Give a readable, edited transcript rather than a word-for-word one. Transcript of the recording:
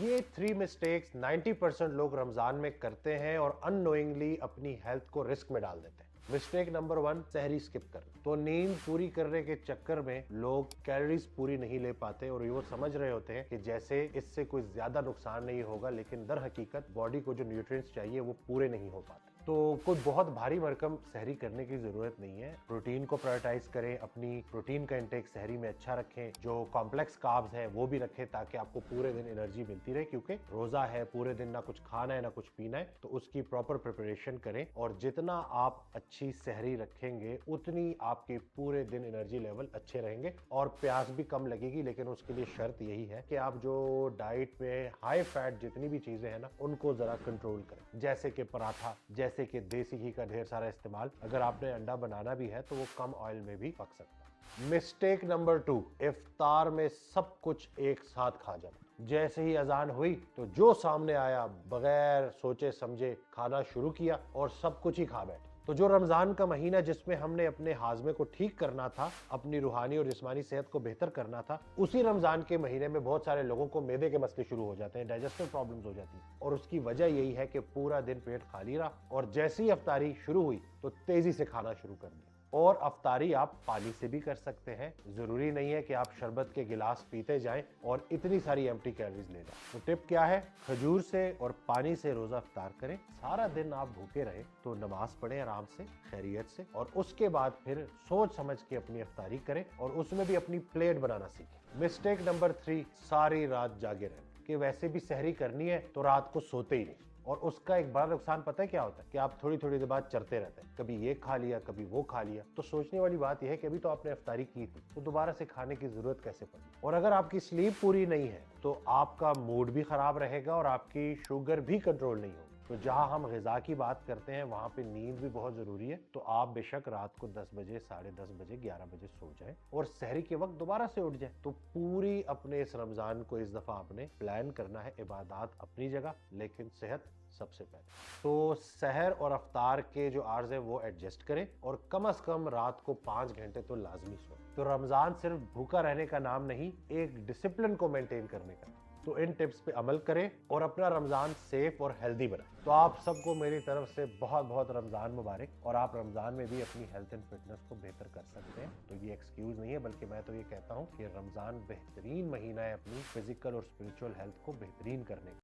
ये 3 मिस्टेक्स 90% लोग रमजान में करते हैं और अननोइंगली अपनी हेल्थ को रिस्क में डाल देते हैं। मिस्टेक नंबर 1, सहरी स्किप करना। तो नींद पूरी करने के चक्कर में लोग कैलोरीज पूरी नहीं ले पाते और वो समझ रहे होते हैं कि जैसे इससे कोई ज्यादा नुकसान नहीं होगा, लेकिन दर हकीकत बॉडी को जो न्यूट्रिएंट्स चाहिए वो पूरे नहीं हो पाते। तो कोई बहुत भारी भरकम सहरी करने की जरूरत नहीं है। प्रोटीन को प्रायोरिटाइज करें, अपनी प्रोटीन का इंटेक सहरी में अच्छा रखें, जो कॉम्प्लेक्स कार्ब्स है वो भी रखें ताकि आपको पूरे दिन एनर्जी मिलती रहे, क्योंकि रोजा है, पूरे दिन ना कुछ खाना है ना कुछ पीना है। तो उसकी प्रॉपर प्रिपरेशन करें और जितना आप अच्छी सहरी रखेंगे उतनी आपके पूरे दिन एनर्जी लेवल अच्छे रहेंगे और प्यास भी कम लगेगी। लेकिन उसके लिए शर्त यही है कि आप जो डाइट में हाई फैट जितनी भी चीजें हैं ना उनको जरा कंट्रोल करें, जैसे कि पराठा, जैसे कि देसी घी का ढेर सारा इस्तेमाल। अगर आपने अंडा बनाना भी है तो वो कम ऑयल में भी पक सकता है। मिस्टेक नंबर 2, इफ्तार में सब कुछ एक साथ खा जाना। जैसे ही अजान हुई तो जो सामने आया बगैर सोचे समझे खाना शुरू किया और सब कुछ ही खा बैठे। तो जो रमजान का महीना जिसमें हमने अपने हाजमे को ठीक करना था, अपनी रूहानी और जिस्मानी सेहत को बेहतर करना था, उसी रमजान के महीने में बहुत सारे लोगों को मैदे के मसले शुरू हो जाते हैं, डाइजेस्टिव प्रॉब्लम्स हो जाती हैं। और उसकी वजह यही है कि पूरा दिन पेट खाली रहा और जैसी अफ्तारी शुरू हुई तो तेजी से खाना शुरू कर दिया। और अफ्तारी आप पानी से भी कर सकते हैं, जरूरी नहीं है कि आप शरबत के गिलास पीते जाएं और इतनी सारी एम्प्टी कैलोरीज ले जाएं। तो टिप क्या है, खजूर से और पानी से रोजा अफ्तार करें। सारा दिन आप भूखे रहे तो नमाज पढ़ें आराम से, खैरियत से, और उसके बाद फिर सोच समझ के अपनी अफ्तारी करें और उसमें भी अपनी प्लेट बनाना सीखें। मिस्टेक नंबर 3, सारी रात जागे रहना। कि वैसे भी सहरी करनी है तो रात को सोते ही नहीं। और उसका एक बड़ा नुकसान पता है क्या होता है कि आप थोड़ी थोड़ी देर बाद चरते रहते हैं, कभी ये खा लिया कभी वो खा लिया। तो सोचने वाली बात यह है कि अभी तो आपने अफ्तारी की थी तो दोबारा से खाने की जरूरत कैसे पड़ी। और अगर आपकी स्लीप पूरी नहीं है तो आपका मूड भी खराब रहेगा और आपकी शुगर भी कंट्रोल नहीं होगी। तो जहां हम ग़िज़ा की बात करते हैं वहां पे नींद भी बहुत जरूरी है। तो आप बेशक रात को 10 बजे, 10:30 बजे, 11 बजे सो जाएं और सहरी के वक्त दोबारा से उठ जाएं। तो पूरी अपने इस रमजान को इस दफा आपने प्लान करना है, इबादत अपनी जगह लेकिन सेहत सबसे पहले। तो सहर और अफ्तार के जो आर्ज है वो एडजस्ट करें और कम से कम रात को 5 घंटे तो लाजमी सोएं। तो रमजान सिर्फ भूखा रहने का नाम नहीं, एक डिसिप्लिन को मेंटेन करने का। तो इन टिप्स पे अमल करें और अपना रमजान सेफ और हेल्दी बनाएं। तो आप सबको मेरी तरफ से बहुत बहुत रमजान मुबारक। और आप रमजान में भी अपनी हेल्थ एंड फिटनेस को बेहतर कर सकते हैं। तो ये एक्सक्यूज नहीं है, बल्कि मैं तो ये कहता हूँ कि रमजान बेहतरीन महीना है अपनी फिजिकल और स्पिरिचुअल हेल्थ को बेहतरीन करने का।